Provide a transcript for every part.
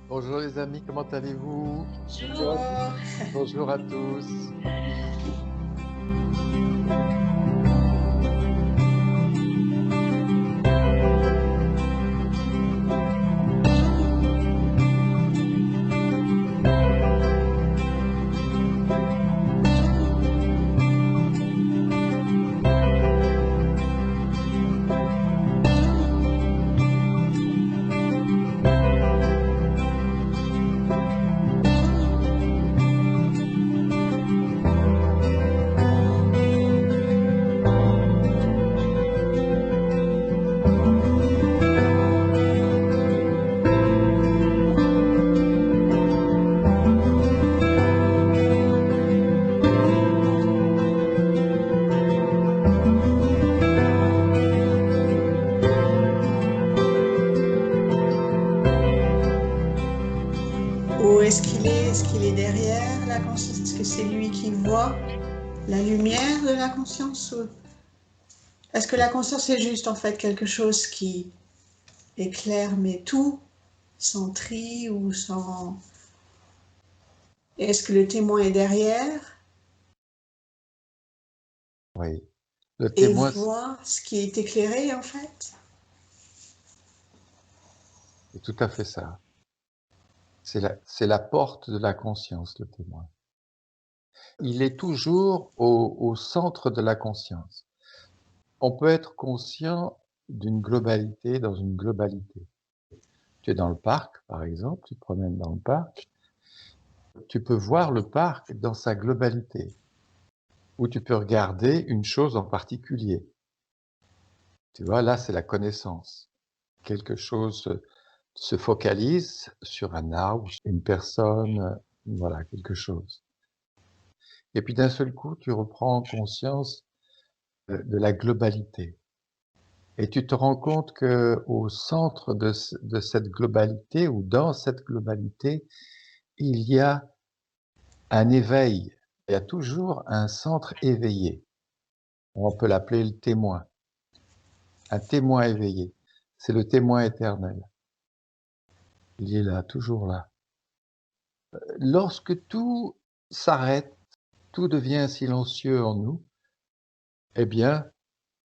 Bonjour les amis, comment allez-vous? Bonjour. Bonjour à tous. Où est-ce qu'il est? Est-ce qu'il est derrière la conscience? Est-ce que c'est lui qui voit la lumière de la conscience? Ou est-ce que la conscience est juste en fait quelque chose qui éclaire mais tout, sans tri ou sans... Est-ce que le témoin est derrière Oui, le et témoin, voit ce qui est éclairé en fait? c'est tout à fait ça. C'est la porte de la conscience, le témoin. Il est toujours au centre de la conscience. On peut être conscient d'une globalité dans une globalité. Tu es dans le parc, par exemple, tu te promènes dans le parc, tu peux voir le parc dans sa globalité, ou tu peux regarder une chose en particulier. Tu vois, là, c'est la connaissance. Quelque chose se focalise sur un arbre, une personne, voilà, quelque chose. Et puis d'un seul coup, tu reprends conscience de la globalité. Et tu te rends compte que au centre de cette globalité ou dans cette globalité, il y a un éveil. Il y a toujours un centre éveillé. On peut l'appeler le témoin. Un témoin éveillé. C'est le témoin éternel. Il est là, toujours là. Lorsque tout s'arrête, tout devient silencieux en nous, eh bien,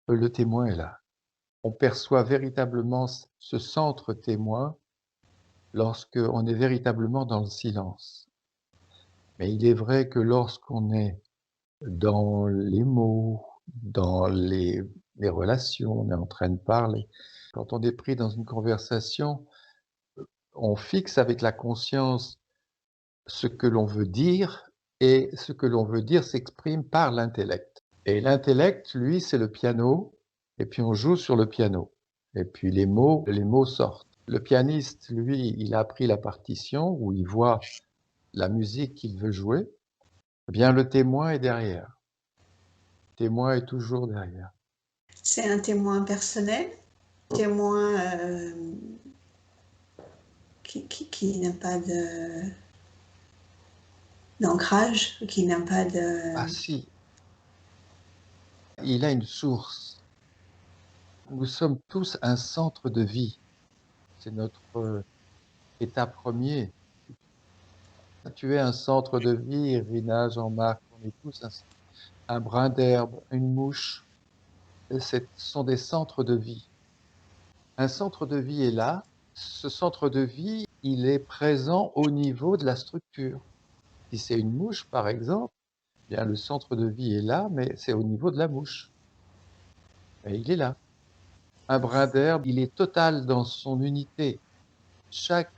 le témoin est là. On perçoit véritablement ce centre témoin lorsqu'on est véritablement dans le silence. Mais il est vrai que lorsqu'on est dans les mots, dans les relations, on est en train de parler, quand on est pris dans une conversation, on fixe avec la conscience ce que l'on veut dire et ce que l'on veut dire s'exprime par l'intellect. Et l'intellect, lui, c'est le piano et puis on joue sur le piano et puis les mots sortent. Le pianiste, lui, il a appris la partition où il voit la musique qu'il veut jouer. Eh bien, le témoin est derrière. Le témoin est toujours derrière. C'est un témoin personnel, témoin qui n'a pas d'ancrage, qui n'a pas Ah de... si, il a une source. Nous sommes tous un centre de vie. C'est notre état premier. Tu es un centre de vie, Irina, Jean-Marc, on est tous un brin d'herbe, une mouche. Ce sont des centres de vie. Un centre de vie est là. Ce centre de vie, il est présent au niveau de la structure. Si c'est une mouche, par exemple, eh bien le centre de vie est là, mais c'est au niveau de la mouche. Et il est là. Un brin d'herbe, il est total dans son unité. Chaque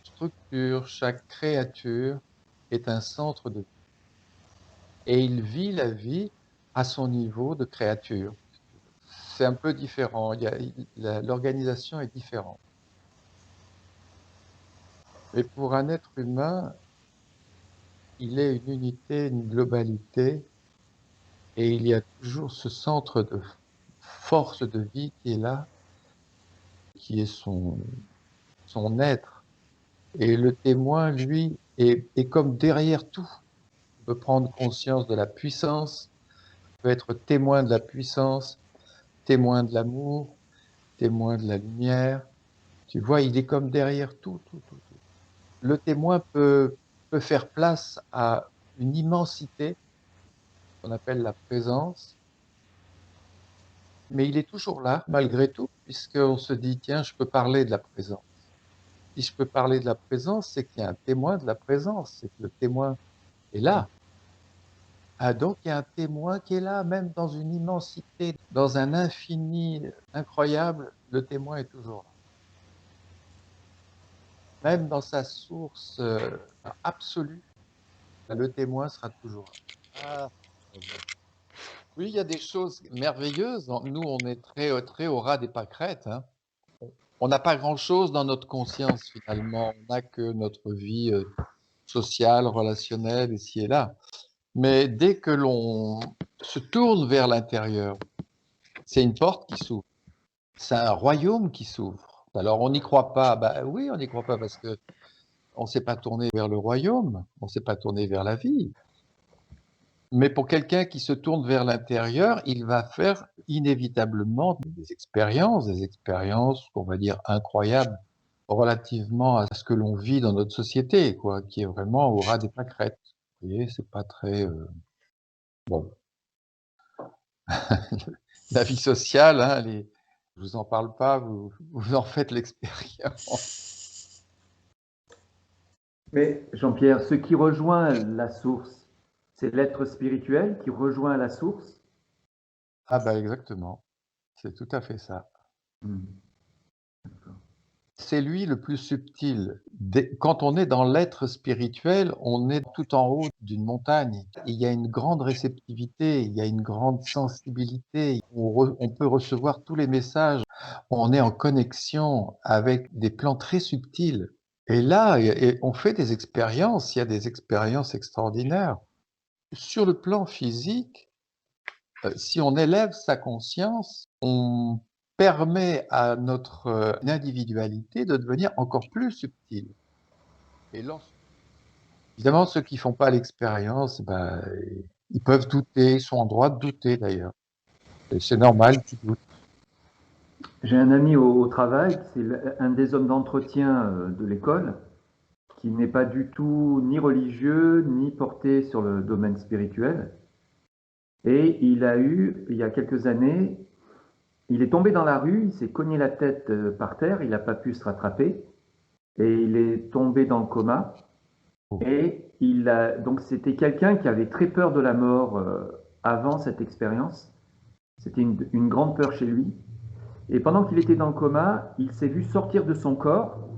structure, chaque créature est un centre de vie. Et il vit la vie à son niveau de créature. C'est un peu différent, l'organisation est différente. Mais pour un être humain, il est une unité, une globalité, et il y a toujours ce centre de force de vie qui est là, qui est son être. Et le témoin, lui, est comme derrière tout. On peut prendre conscience de la puissance, peut être témoin de la puissance, témoin de l'amour, témoin de la lumière, Tu vois, il est comme derrière tout, tout, tout, tout. Le témoin peut faire place à une immensité qu'on appelle la présence, mais il est toujours là, malgré tout, puisqu'on se dit, tiens, je peux parler de la présence. Si je peux parler de la présence, c'est qu'il y a un témoin de la présence, c'est que le témoin est là. Ah, donc il y a un témoin qui est là, même dans une immensité, dans un infini incroyable, le témoin est toujours là. Même dans sa source absolue, le témoin sera toujours là. Ah, oui, il y a des choses merveilleuses. Nous, on est très au ras des pâquerettes, hein. On n'a pas grand-chose dans notre conscience, finalement. On n'a que notre vie sociale, relationnelle, ici et là. Mais dès que l'on se tourne vers l'intérieur, c'est une porte qui s'ouvre. C'est un royaume qui s'ouvre. Alors, on n'y croit pas. Bah oui, on n'y croit pas parce que on s'est pas tourné vers le royaume, on s'est pas tourné vers la vie. Mais pour quelqu'un qui se tourne vers l'intérieur, il va faire inévitablement des expériences qu'on va dire incroyables relativement à ce que l'on vit dans notre société, quoi, qui est vraiment au ras des pâquerettes. Vous voyez, c'est pas très bon. La vie sociale, hein, je vous en parle pas, vous en faites l'expérience. Mais Jean-Pierre, ce qui rejoint la source, c'est l'être spirituel qui rejoint la source. Ah bah exactement, c'est tout à fait ça. C'est lui le plus subtil. Quand on est dans l'être spirituel, on est tout en haut d'une montagne. Il y a une grande réceptivité, il y a une grande sensibilité. On peut recevoir tous les messages. On est en connexion avec des plans très subtils. Et là, on fait des expériences. Il y a des expériences extraordinaires. Sur le plan physique, si on élève sa conscience, on permet à notre individualité de devenir encore plus subtile. Et évidemment, ceux qui font pas l'expérience, ben, ils peuvent douter, ils sont en droit de douter d'ailleurs. C'est normal qu'ils doutent. J'ai un ami au travail, c'est un des hommes d'entretien de l'école, qui n'est pas du tout ni religieux, ni porté sur le domaine spirituel. Et il a eu, il y a quelques années, il est tombé dans la rue, il s'est cogné la tête par terre, il n'a pas pu se rattraper, et il est tombé dans le coma. Et donc c'était quelqu'un qui avait très peur de la mort avant cette expérience. C'était une grande peur chez lui. Et pendant qu'il était dans le coma, il s'est vu sortir de son corps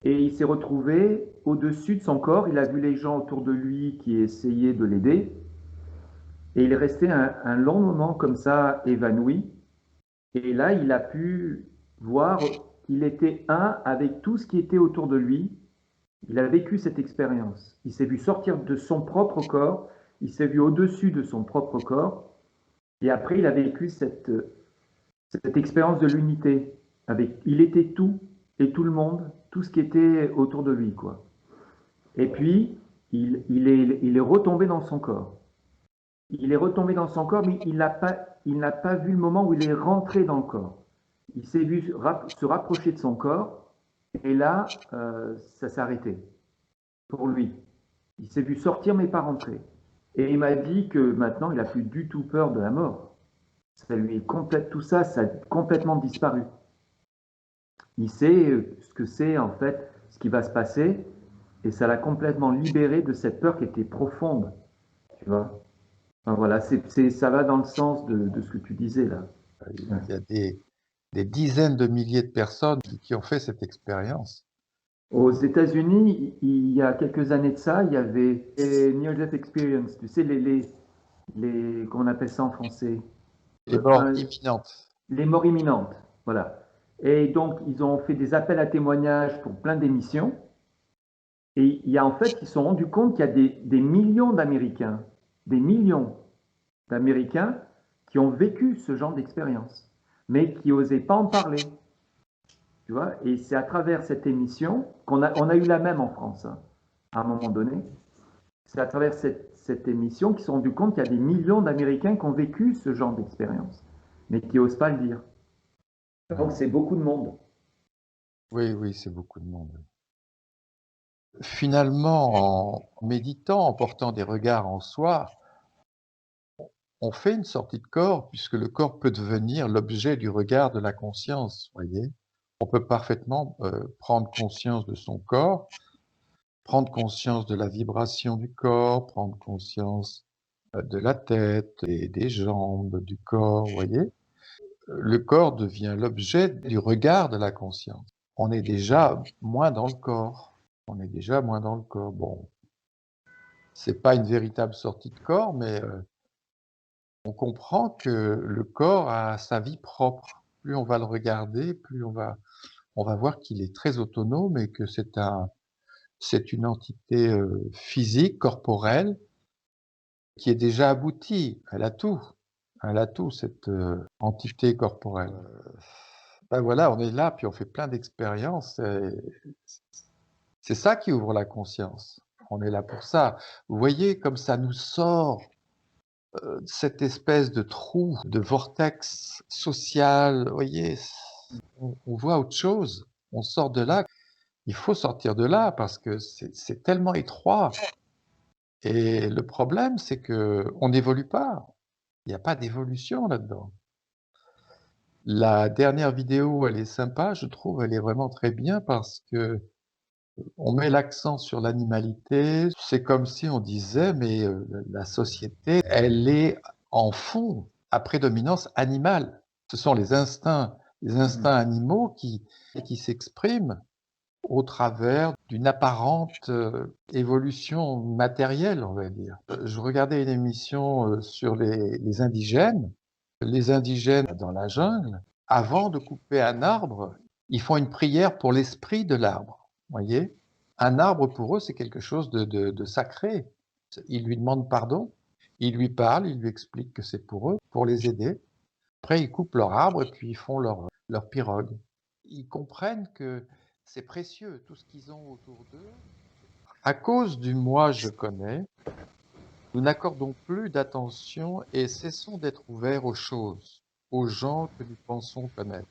et il s'est retrouvé au-dessus de son corps. Il a vu les gens autour de lui qui essayaient de l'aider. Et il est resté un long moment comme ça, évanoui. Et là, il a pu voir qu'il était un avec tout ce qui était autour de lui. Il a vécu cette expérience. Il s'est vu sortir de son propre corps. Il s'est vu au-dessus de son propre corps. Et après, il a vécu cette expérience de l'unité. Il était tout et tout le monde, tout ce qui était autour de lui, quoi. Et puis, il est retombé dans son corps. Il est retombé dans son corps, mais il n'a pas vu le moment où il est rentré dans le corps. Il s'est vu se rapprocher de son corps, et là, ça s'est arrêté pour lui. Il s'est vu sortir, mais pas rentrer. Et il m'a dit que maintenant, il n'a plus du tout peur de la mort. Tout ça, ça a complètement disparu. Il sait ce que c'est, en fait, ce qui va se passer, et ça l'a complètement libéré de cette peur qui était profonde. Tu vois? Enfin, voilà, ça va dans le sens de ce que tu disais là. Il y a des dizaines de milliers de personnes qui ont fait cette expérience. Aux États-Unis, il y a quelques années de ça, il y avait les Near-Death Experience, tu sais, comment on appelle ça en français? Les morts imminentes. Les morts imminentes, voilà. Et donc, ils ont fait des appels à témoignages pour plein d'émissions. Et il y a en fait, ils se sont rendus compte qu'il y a des millions d'Américains, qui ont vécu ce genre d'expérience, mais qui n'osaient pas en parler. Tu vois? Et c'est à travers cette émission on a eu la même en France, hein, à un moment donné. C'est à travers cette émission qu'ils se sont rendus compte qu'il y a des millions d'Américains qui ont vécu ce genre d'expérience, mais qui n'osent pas le dire. Donc c'est beaucoup de monde. Oui, oui, c'est beaucoup de monde. Finalement, en méditant, en portant des regards en soi, on fait une sortie de corps, puisque le corps peut devenir l'objet du regard de la conscience, voyez? On peut parfaitement, prendre conscience de son corps, prendre conscience de la vibration du corps, prendre conscience, de la tête et des jambes, du corps, voyez? Le corps devient l'objet du regard de la conscience. On est déjà moins dans le corps. On est déjà moins dans le corps. Bon, c'est pas une véritable sortie de corps, mais on comprend que le corps a sa vie propre. Plus on va le regarder, plus on va voir qu'il est très autonome et que c'est une entité, physique, corporelle, qui est déjà aboutie. Elle a tout. Elle a tout cette, entité corporelle. Ben voilà, on est là, puis on fait plein d'expériences et c'est ça qui ouvre la conscience. On est là pour ça. Vous voyez comme ça nous sort, de cette espèce de trou, de vortex social, vous voyez? On voit autre chose. On sort de là. Il faut sortir de là parce que c'est tellement étroit et le problème, c'est qu'on n'évolue pas. Il y a pas d'évolution là-dedans. La dernière vidéo, elle est sympa, je trouve, elle est vraiment très bien parce qu'on met l'accent sur l'animalité. C'est comme si on disait: «Mais, la société, elle est en fond à prédominance animale». Ce sont les instincts animaux qui s'expriment au travers d'une apparente, évolution matérielle, on va dire. Je regardais une émission, sur les indigènes. Les indigènes dans la jungle, avant de couper un arbre, ils font une prière pour l'esprit de l'arbre, voyez? Un arbre pour eux, c'est quelque chose de sacré. Ils lui demandent pardon, ils lui parlent, ils lui expliquent que c'est pour eux, pour les aider. Après, ils coupent leur arbre et puis ils font leur pirogue. Ils comprennent que c'est précieux, tout ce qu'ils ont autour d'eux. À cause du moi je connais, nous n'accordons plus d'attention et cessons d'être ouverts aux choses, aux gens que nous pensons connaître.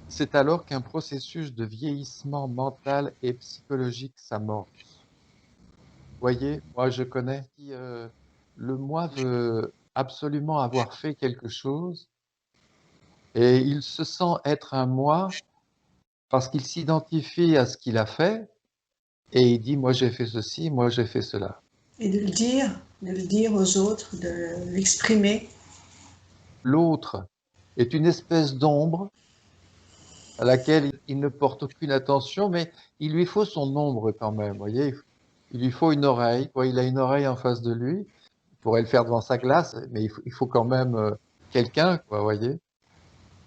C'est alors qu'un processus de vieillissement mental et psychologique s'amorce. Voyez, moi je connais si, le moi veut absolument avoir fait quelque chose et il se sent être un moi parce qu'il s'identifie à ce qu'il a fait et il dit: «Moi j'ai fait ceci, moi j'ai fait cela». Et de le dire aux autres, de l'exprimer. L'autre est une espèce d'ombre à laquelle il ne porte aucune attention, mais il lui faut son ombre quand même, voyez? Il lui faut une oreille, quoi, il a une oreille en face de lui, il pourrait le faire devant sa glace, mais il faut quand même, quelqu'un, quoi, voyez?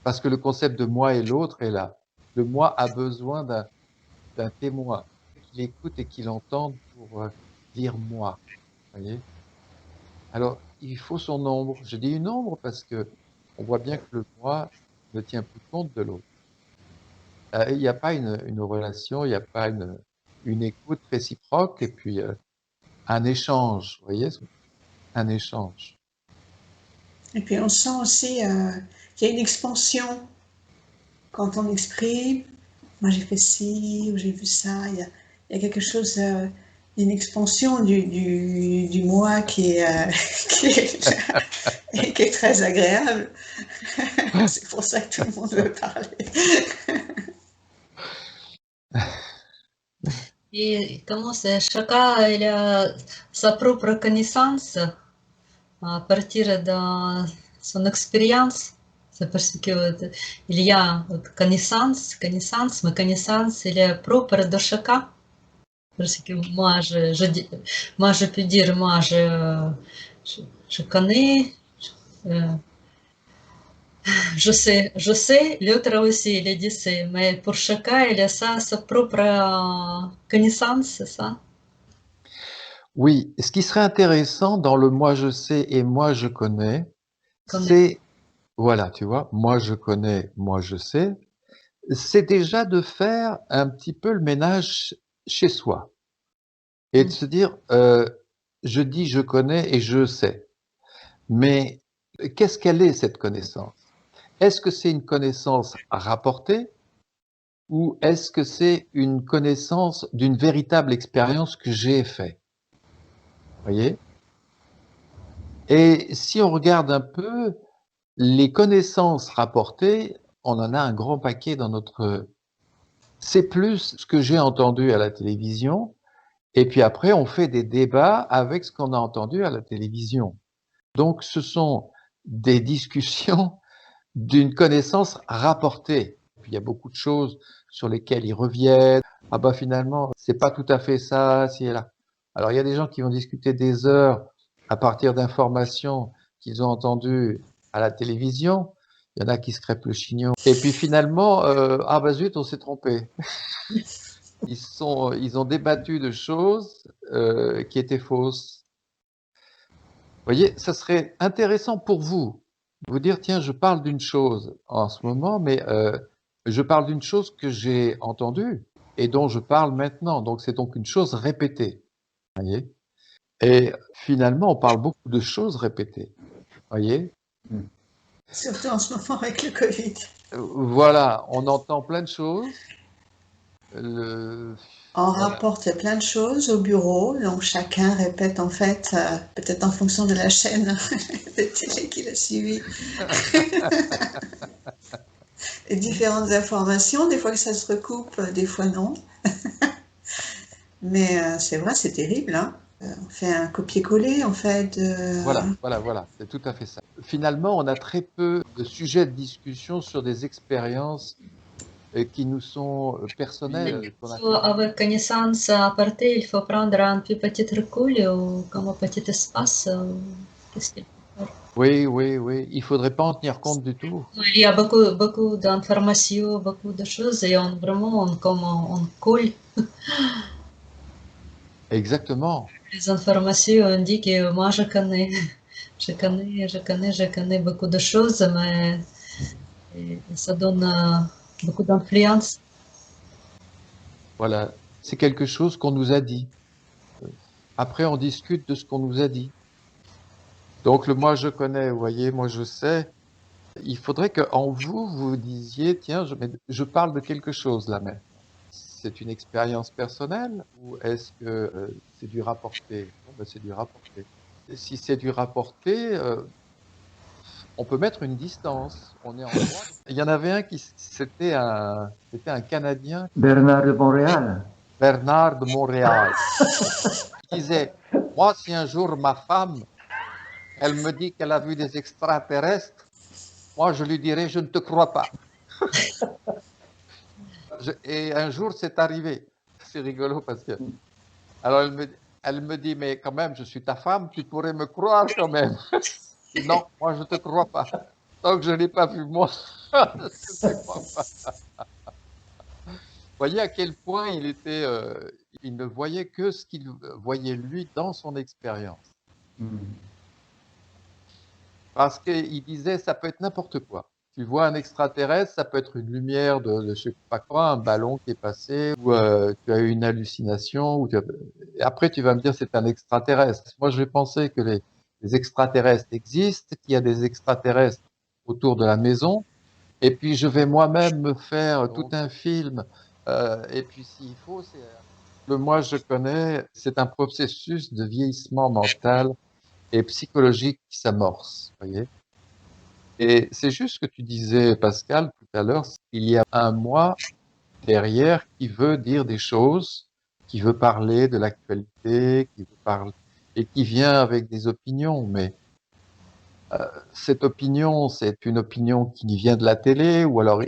Parce que le concept de moi et l'autre est là. Le moi a besoin d'un témoin, qu'il écoute et qu'il entende pour, dire moi, voyez? Alors, il faut son ombre. Je dis une ombre parce qu'on voit bien que le moi ne tient plus compte de l'autre. Il y a pas une relation, il y a pas une écoute réciproque et puis, un échange, vous voyez? Un échange. Et puis on sent aussi qu'il y a une expansion quand on exprime. Moi j'ai fait ci, ou j'ai vu ça. Il y a quelque chose, une expansion du moi qui est, qui est très agréable. C'est pour ça que tout le monde veut parler. Et comment c'est, chacun il a sa propre connaissance à partir de son expérience. C'est parce que il y a connaissance, mais connaissance elle est propre de chacun. Parce que moi je peux dire, moi je connais, euh, je sais, l'autre aussi il dit c'est, mais pour chacun il a sa propre connaissance, c'est ça? Oui, ce qui serait intéressant dans le moi je sais et moi je connais, Connaît. c'est voilà, tu vois? Moi je connais, moi je sais, c'est déjà de faire un petit peu le ménage chez soi et de se dire, je dis: «Je connais» et «je sais». Mais qu'est-ce qu'elle est cette connaissance? Est-ce que c'est une connaissance rapportée ou est-ce que c'est une connaissance d'une véritable expérience que j'ai faite? Voyez? Et si on regarde un peu les connaissances rapportées, on en a un grand paquet dans notre... C'est plus ce que j'ai entendu à la télévision, et puis après on fait des débats avec ce qu'on a entendu à la télévision. Donc ce sont des discussions d'une connaissance rapportée. Puis il y a beaucoup de choses sur lesquelles ils reviennent. Ah bah finalement, c'est pas tout à fait ça, si et là. Alors il y a des gens qui vont discuter des heures à partir d'informations qu'ils ont entendues à la télévision. Il y en a qui se crêpent le chignon. Et puis finalement, ah bah zut, on s'est trompé. Ils ont débattu de choses qui étaient fausses. Vous voyez, ça serait intéressant pour vous de vous dire, tiens, je parle d'une chose en ce moment, mais je parle d'une chose que j'ai entendue et dont je parle maintenant. Donc c'est donc une chose répétée. Voyez. Et finalement, on parle beaucoup de choses répétées. Voyez. Surtout en ce moment avec le Covid. Voilà, on entend plein de choses. On Voilà. rapporte plein de choses au bureau, donc chacun répète en fait, peut-être en fonction de la chaîne de télé qu'il a suivi, les différentes informations. Des fois que ça se recoupe, des fois non. Mais c'est vrai, c'est terrible, hein. On fait un copier-coller en fait. Voilà, c'est tout à fait ça. Finalement, on a très peu de sujets de discussion sur des expériences qui nous sont personnelles. Avec connaissance apportée, il faut prendre un peu petit recul ou comme un petit espace. Qu'est-ce qu'il faut faire? Oui. Il faudrait pas en tenir compte du tout. Il y a beaucoup d'informations, beaucoup de choses et on colle. Exactement. Les informations indiquent que moi je connais beaucoup de choses, mais ça donne beaucoup d'influence. Voilà, c'est quelque chose qu'on nous a dit. Après, on discute de ce qu'on nous a dit. Donc, le moi je connais, vous voyez, moi je sais. Il faudrait qu'en vous, vous disiez, tiens, je parle de quelque chose là maintenant. C'est une expérience personnelle ou est-ce que c'est du rapporté? Bon, ben, c'est du rapporté. Et si c'est du rapporté, on peut mettre une distance. On est en droit. Il y en avait un c'était un Canadien. Bernard de Montréal. Bernard de Montréal. Il disait, moi, si un jour ma femme, elle me dit qu'elle a vu des extraterrestres, moi, je lui dirai, je ne te crois pas. Et un jour, c'est arrivé. C'est rigolo parce que... Alors, elle me dit, mais quand même, je suis ta femme, tu pourrais me croire quand même. Non, moi, je ne te crois pas. Tant que je ne l'ai pas vu, moi, je ne te crois pas. Vous voyez à quel point il ne voyait que ce qu'il voyait lui dans son expérience. Parce qu'il disait, ça peut être n'importe quoi. Tu vois un extraterrestre, ça peut être une lumière de je sais pas quoi, un ballon qui est passé, ou tu as eu une hallucination, et après tu vas me dire c'est un extraterrestre. Moi je vais penser que les extraterrestres existent, qu'il y a des extraterrestres autour de la maison, et puis je vais moi-même me faire tout un film, et puis s'il faut, le moi je connais, c'est un processus de vieillissement mental et psychologique qui s'amorce, voyez. Et c'est juste ce que tu disais, Pascal, tout à l'heure, il y a un moi derrière qui veut dire des choses, qui veut parler de l'actualité, qui veut parler, et qui vient avec des opinions, mais cette opinion, c'est une opinion qui vient de la télé, ou alors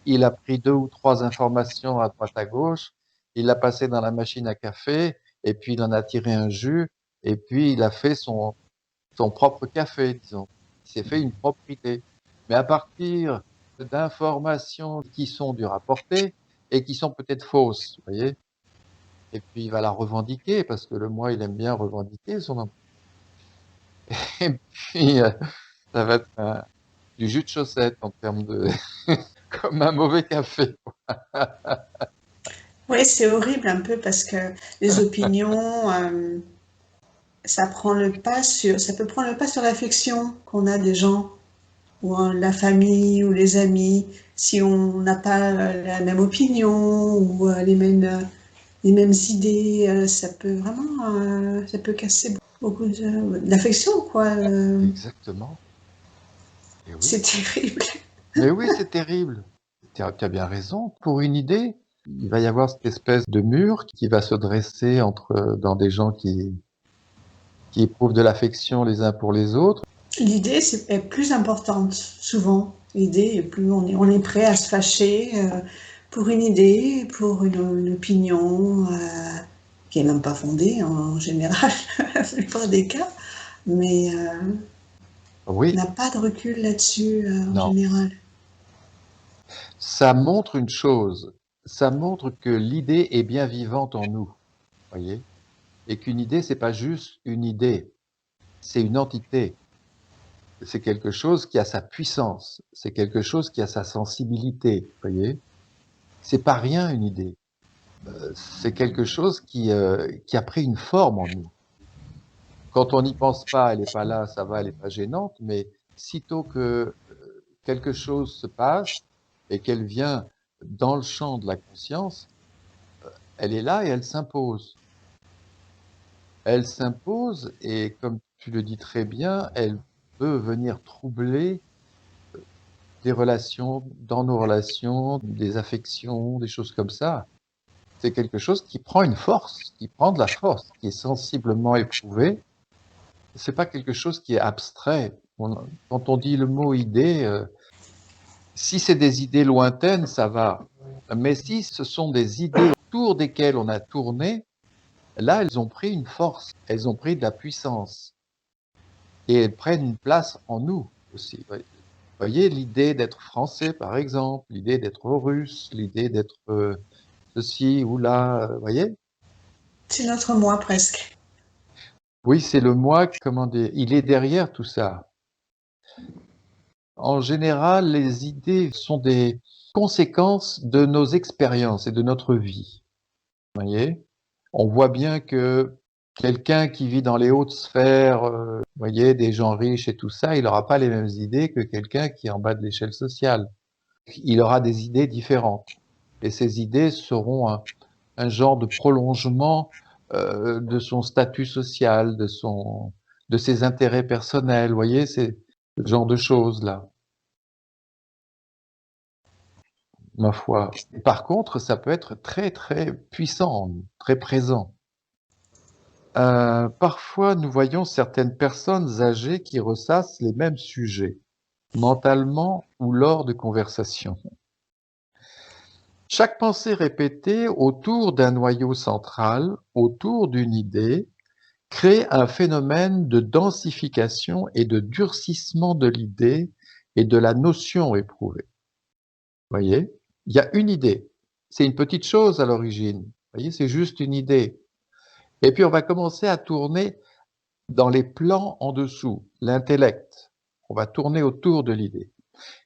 il a pris 2 ou 3 informations à droite à gauche, il l'a passé dans la machine à café, et puis il en a tiré un jus, et puis il a fait son propre café, disons. Il s'est fait une propre idée. Mais à partir d'informations qui sont du rapporté et qui sont peut-être fausses, vous voyez. Et puis il va la revendiquer, parce que le moi, il aime bien revendiquer son emploi. Et puis, ça va être du jus de chaussette en termes de... comme un mauvais café. Oui, c'est horrible un peu parce que les opinions, ça peut prendre le pas sur l'affection qu'on a des gens. ou la famille ou les amis, si on n'a pas la même opinion ou les mêmes idées, ça peut vraiment, ça peut casser beaucoup d'affection, quoi. Exactement. Et oui. C'est terrible. Mais oui, c'est terrible. Tu as bien raison. Pour une idée, il va y avoir cette espèce de mur qui va se dresser dans des gens qui éprouvent de l'affection les uns pour les autres. L'idée est plus importante, souvent. L'idée est plus, on est prêt à se fâcher pour une idée, pour une opinion qui est même pas fondée en général, la plupart des cas, mais Oui, on n'a pas de recul là-dessus en non. général. Ça montre une chose. Ça montre que l'idée est bien vivante en nous, voyez, et qu'une idée, c'est pas juste une idée, c'est une entité. C'est quelque chose qui a sa puissance, c'est quelque chose qui a sa sensibilité, voyez. C'est pas rien une idée. C'est quelque chose qui a pris une forme en nous. Quand on n'y pense pas, elle n'est pas là, ça va, elle n'est pas gênante, mais sitôt que quelque chose se passe et qu'elle vient dans le champ de la conscience, elle est là et elle s'impose. Elle s'impose et, comme tu le dis très bien, elle peut venir troubler des relations, dans nos relations, des affections, des choses comme ça. C'est quelque chose qui prend une force, qui prend de la force, qui est sensiblement éprouvé. C'est pas quelque chose qui est abstrait. Quand on dit le mot idée, si c'est des idées lointaines, ça va. Mais si ce sont des idées autour desquelles on a tourné, là, elles ont pris une force, elles ont pris de la puissance. Et elles prennent une place en nous aussi. Vous voyez, l'idée d'être français, par exemple, l'idée d'être russe, l'idée d'être ceci ou là, vous voyez? C'est notre moi presque. Oui, c'est le moi, comment dire, il est derrière tout ça. En général, les idées sont des conséquences de nos expériences et de notre vie. Vous voyez? On voit bien que quelqu'un qui vit dans les hautes sphères, vous voyez, des gens riches et tout ça, il n'aura pas les mêmes idées que quelqu'un qui est en bas de l'échelle sociale. Il aura des idées différentes. Et ces idées seront un genre de prolongement de son statut social, de ses intérêts personnels. Vous voyez, c'est ce genre de choses-là. Ma foi. Et par contre, ça peut être très, très puissant, très présent. Parfois, nous voyons certaines personnes âgées qui ressassent les mêmes sujets, mentalement ou lors de conversations. Chaque pensée répétée autour d'un noyau central, autour d'une idée, crée un phénomène de densification et de durcissement de l'idée et de la notion éprouvée. Vous voyez? Il y a une idée. C'est une petite chose à l'origine. Vous voyez, c'est juste une idée. Et puis on va commencer à tourner dans les plans en dessous, l'intellect. On va tourner autour de l'idée.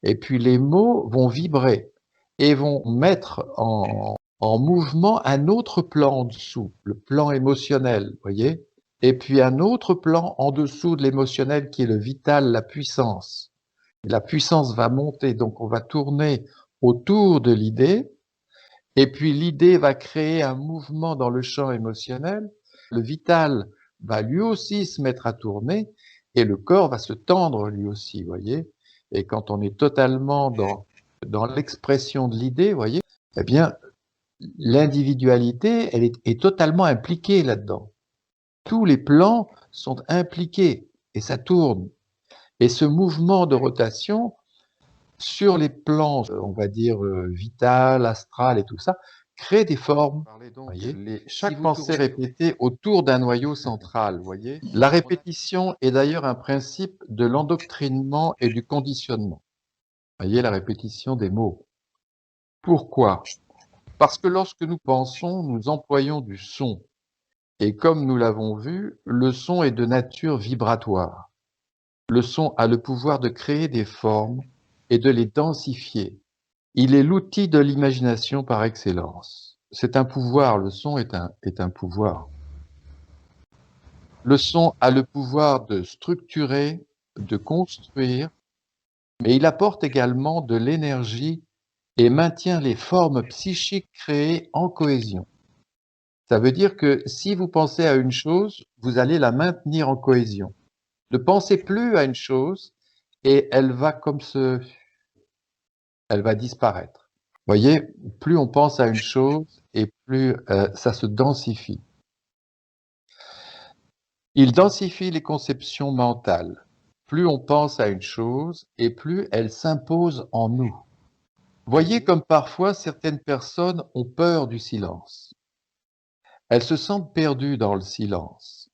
Et puis les mots vont vibrer et vont mettre en mouvement un autre plan en dessous, le plan émotionnel, vous voyez? Et puis un autre plan en dessous de l'émotionnel qui est le vital, la puissance. Et la puissance va monter, donc on va tourner autour de l'idée, et puis l'idée va créer un mouvement dans le champ émotionnel, le vital va lui aussi se mettre à tourner, et le corps va se tendre lui aussi, vous voyez. Et quand on est totalement dans l'expression de l'idée, vous voyez, eh bien, l'individualité, elle est totalement impliquée là-dedans. Tous les plans sont impliqués, et ça tourne. Et ce mouvement de rotation, sur les plans, on va dire, vital, astral et tout ça, crée des formes. Voyez, chaque pensée répétée autour d'un noyau central, voyez. La répétition est d'ailleurs un principe de l'endoctrinement et du conditionnement. Voyez, la répétition des mots. Pourquoi? Parce que lorsque nous pensons, nous employons du son. Et comme nous l'avons vu, le son est de nature vibratoire. Le son a le pouvoir de créer des formes et de les densifier. Il est l'outil de l'imagination par excellence. C'est un pouvoir, le son est un pouvoir. Le son a le pouvoir de structurer, de construire, Mais il apporte également de l'énergie et maintient les formes psychiques créées en cohésion. Ça veut dire que si vous pensez à une chose, vous allez la maintenir en cohésion. Ne pensez plus à une chose et elle va elle va disparaître. Vous voyez, plus on pense à une chose et plus ça se densifie. Il densifie les conceptions mentales. Plus on pense à une chose et plus elle s'impose en nous. Voyez comme parfois certaines personnes ont peur du silence. Elles se sentent perdues dans le silence.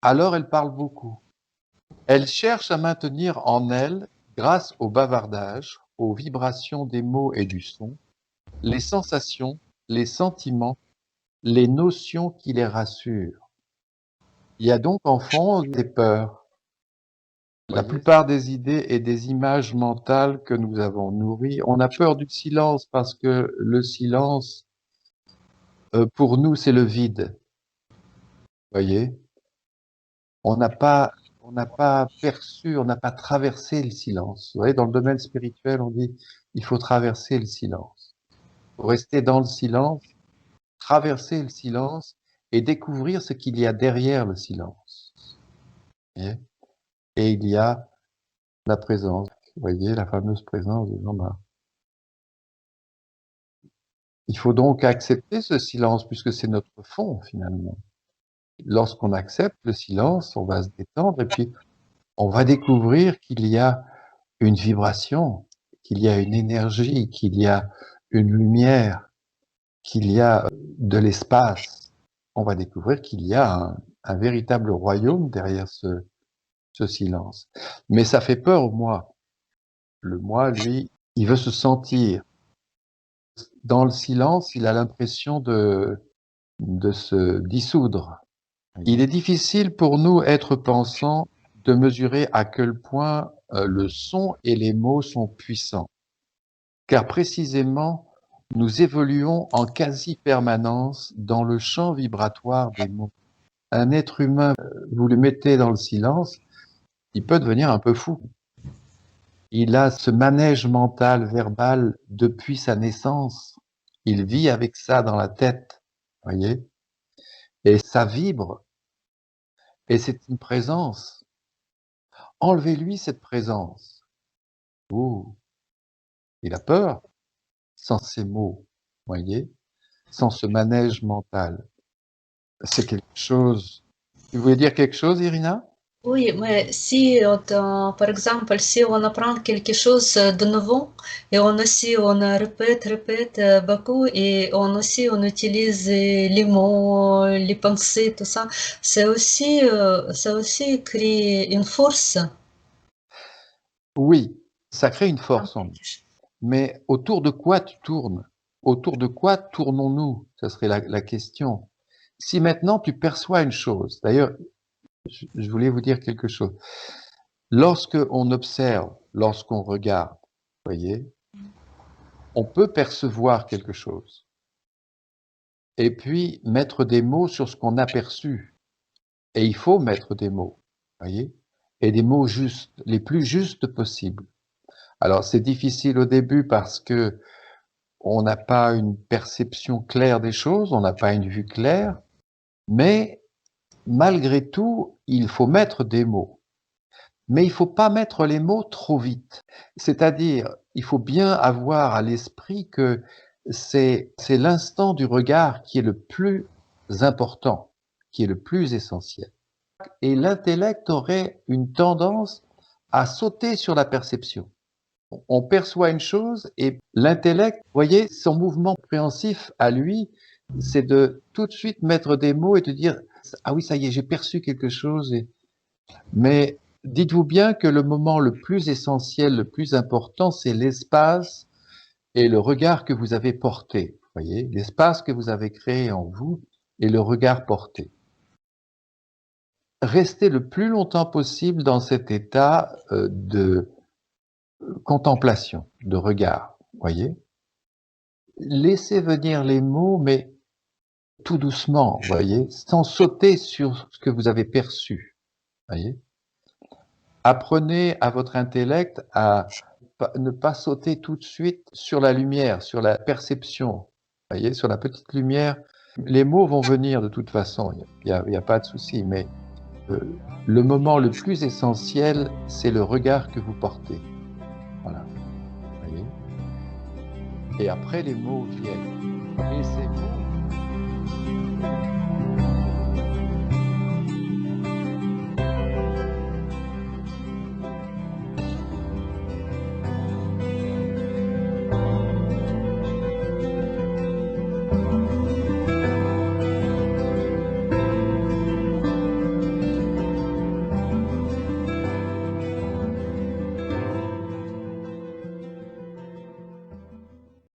Alors elles parlent beaucoup. Elles cherchent à maintenir en elles, grâce au bavardage, aux vibrations des mots et du son, les sensations, les sentiments, les notions qui les rassurent. Il y a donc en fond des peurs. La plupart des idées et des images mentales que nous avons nourries, on a peur du silence parce que le silence, pour nous, c'est le vide. Voyez, on n'a pas perçu, on n'a pas traversé le silence. Vous voyez, dans le domaine spirituel, on dit il faut traverser le silence. Il faut rester dans le silence, traverser le silence et découvrir ce qu'il y a derrière le silence. Voyez, et il y a la présence. Vous voyez, la fameuse présence de Jean-Marc. Il faut donc accepter ce silence puisque c'est notre fond finalement. Lorsqu'on accepte le silence, on va se détendre et puis on va découvrir qu'il y a une vibration, qu'il y a une énergie, qu'il y a une lumière, qu'il y a de l'espace. On va découvrir qu'il y a un véritable royaume derrière ce silence. Mais ça fait peur au moi. Le moi, lui, il veut se sentir. Dans le silence, il a l'impression de se dissoudre. Il est difficile pour nous, êtres pensants, de mesurer à quel point le son et les mots sont puissants. Car précisément, nous évoluons en quasi-permanence dans le champ vibratoire des mots. Un être humain, vous le mettez dans le silence, il peut devenir un peu fou. Il a ce manège mental, verbal, depuis sa naissance. Il vit avec ça dans la tête, voyez, et ça vibre. Et c'est une présence. Enlevez-lui cette présence. Oh, il a peur sans ces mots, voyez, sans ce manège mental. C'est quelque chose. Tu voulais dire quelque chose, Irina? Oui, mais si, par exemple, si on apprend quelque chose de nouveau et on répète beaucoup et on utilise les mots, les pensées, tout ça, ça aussi crée une force. Oui, ça crée une force en nous. Mais autour de quoi tu tournes? Autour de quoi tournons-nous? Ça serait la question. Si maintenant tu perçois une chose, d'ailleurs, je voulais vous dire quelque chose. Lorsque on observe, lorsqu'on regarde, voyez, on peut percevoir quelque chose. Et puis mettre des mots sur ce qu'on a perçu. Et il faut mettre des mots, voyez, et des mots justes, les plus justes possibles. Alors c'est difficile au début parce que on n'a pas une perception claire des choses, on n'a pas une vue claire, mais malgré tout, il faut mettre des mots. Mais il ne faut pas mettre les mots trop vite. C'est-à-dire, il faut bien avoir à l'esprit que c'est l'instant du regard qui est le plus important, qui est le plus essentiel. Et l'intellect aurait une tendance à sauter sur la perception. On perçoit une chose et l'intellect, vous voyez, son mouvement compréhensif à lui, c'est de tout de suite mettre des mots et de dire « Ah oui, ça y est, j'ai perçu quelque chose. » Mais dites-vous bien que le moment le plus essentiel, le plus important, c'est l'espace et le regard que vous avez porté. Vous voyez, l'espace que vous avez créé en vous et le regard porté. Restez le plus longtemps possible dans cet état de contemplation, de regard, voyez. Laissez venir les mots, mais tout doucement, voyez, sans sauter sur ce que vous avez perçu, voyez. apprenez à votre intellect à ne pas sauter tout de suite sur la lumière, sur la perception. Vous voyez, sur la petite lumière, les mots vont venir de toute façon, il n'y a pas de souci, mais le moment le plus essentiel, c'est le regard que vous portez. Voilà. Vous voyez ? Et après, les mots viennent. Et ces mots